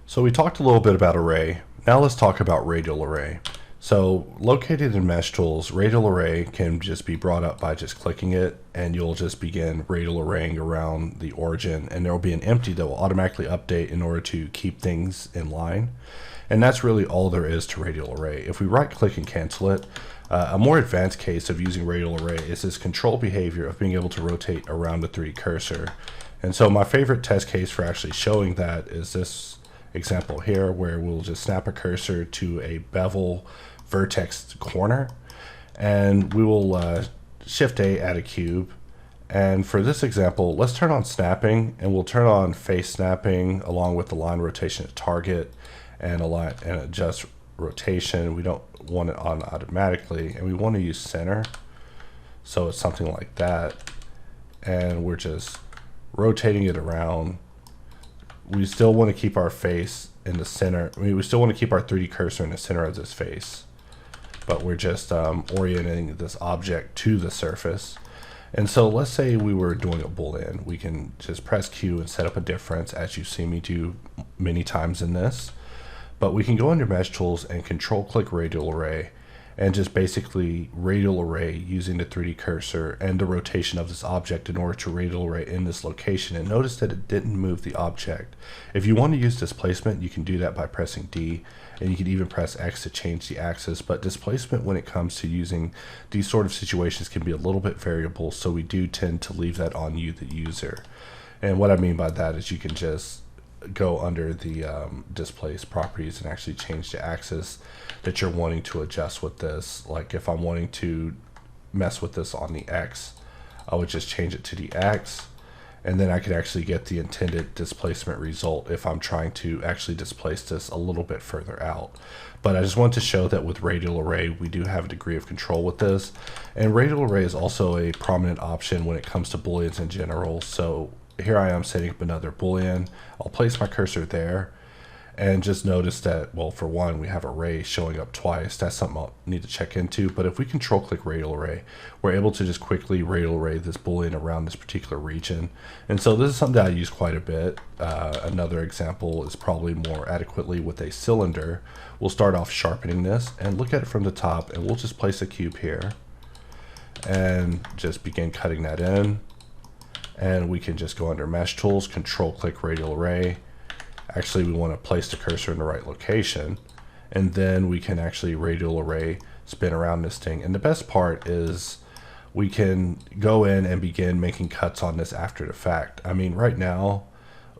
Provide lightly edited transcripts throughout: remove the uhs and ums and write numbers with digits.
So we talked a little bit about array. Now let's talk about radial array. So located in Mesh Tools, radial array can just be brought up by just clicking it, and you'll just begin radial arraying around the origin, and there will be an empty that will automatically update in order to keep things in line. And that's really all there is to radial array. If we right click and cancel it, a more advanced case of using radial array is this control behavior of being able to rotate around the 3D cursor. And so my favorite test case for actually showing that is this example here, where we'll just snap a cursor to a bevel vertex corner, and we will Shift A, add a cube. And for this example, let's turn on snapping, and we'll turn on face snapping along with the line rotation at target and align and adjust rotation. We don't want it on automatically, and we want to use center, so it's something like that, and we're just rotating it around. We still want to keep our face in the center. I mean, we still want to keep our 3D cursor in the center of this face, but we're just orienting this object to the surface. And so let's say we were doing a boolean. We can just press Q and set up a difference, as you see me do many times in this. But we can go under Mesh Tools and control click radial array, and just basically radial array using the 3D cursor and the rotation of this object in order to radial array in this location. And notice that it didn't move the object. If you want to use displacement, you can do that by pressing D, and you can even press X to change the axis. But displacement, when it comes to using these sort of situations, can be a little bit variable, so we do tend to leave that on you, the user. And what I mean by that is you can just go under the displace properties and actually change the axis that you're wanting to adjust with this. Like if I'm wanting to mess with this on the X, I would just change it to the X, and then I could actually get the intended displacement result if I'm trying to actually displace this a little bit further out. But I just want to show that with radial array, we do have a degree of control with this. And radial array is also a prominent option when it comes to booleans in general. So here I am setting up another boolean. I'll place my cursor there, and just notice that, well, for one, we have array showing up twice. That's something I'll need to check into. But if we control click radial array, we're able to just quickly radial array this boolean around this particular region. And so this is something that I use quite a bit. Another example is probably more adequately with a cylinder. We'll start off sharpening this and look at it from the top, and we'll just place a cube here and just begin cutting that in. And we can just go under Mesh Tools, control click radial array. Actually, we want to place the cursor in the right location, and then we can actually radial array spin around this thing. And the best part is we can go in and begin making cuts on this after the fact. I mean, right now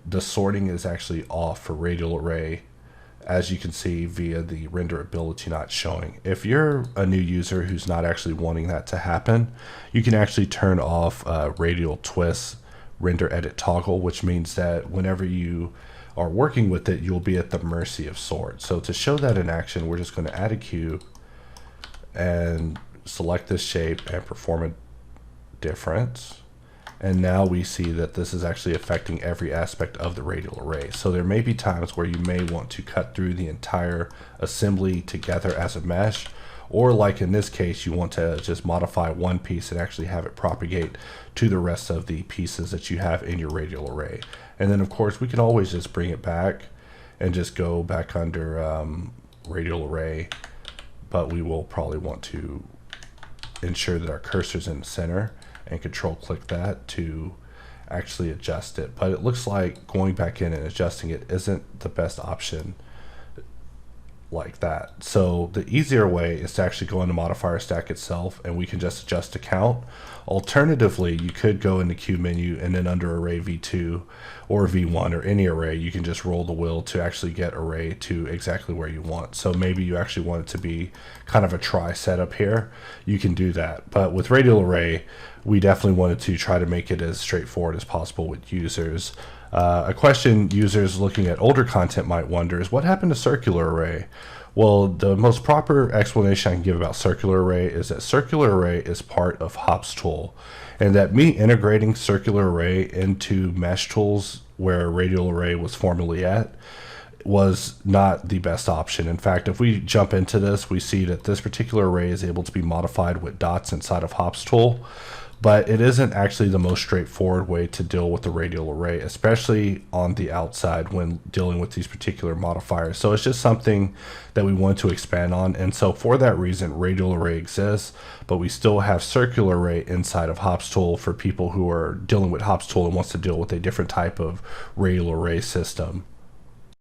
the sorting is actually off for radial array, as you can see via the renderability not showing. If you're a new user who's not actually wanting that to happen, you can actually turn off radial twist render edit toggle, which means that whenever you are working with it, you'll be at the mercy of sort. So to show that in action, we're just going to add a cube and select this shape and perform a difference. And now we see that this is actually affecting every aspect of the radial array. So there may be times where you may want to cut through the entire assembly together as a mesh, or like in this case, you want to just modify one piece and actually have it propagate to the rest of the pieces that you have in your radial array. And then of course we can always just bring it back and just go back under radial array, but we will probably want to ensure that our cursor's in the center, and control click that to actually adjust it. But it looks like going back in and adjusting it isn't the best option like that. So the easier way is to actually go into modifier stack itself, and we can just adjust the count. Alternatively, you could go in the Q menu, and then under array v2 or v1 or any array, you can just roll the wheel to actually get array to exactly where you want. So maybe you actually want it to be kind of a try setup here, you can do that. But with radial array, we definitely wanted to try to make it as straightforward as possible with users. A question users looking at older content might wonder is, what happened to circular array? Well, the most proper explanation I can give about circular array is that circular array is part of Hops tool, and that me integrating circular array into Mesh Tools, where radial array was formerly at, was not the best option. In fact, if we jump into this, we see that this particular array is able to be modified with dots inside of Hops tool. but it isn't actually the most straightforward way to deal with the radial array, especially on the outside when dealing with these particular modifiers. So it's just something that we want to expand on, and so for that reason radial array exists, but we still have circular array inside of hops tool for people who are dealing with hops tool and wants to deal with a different type of radial array system.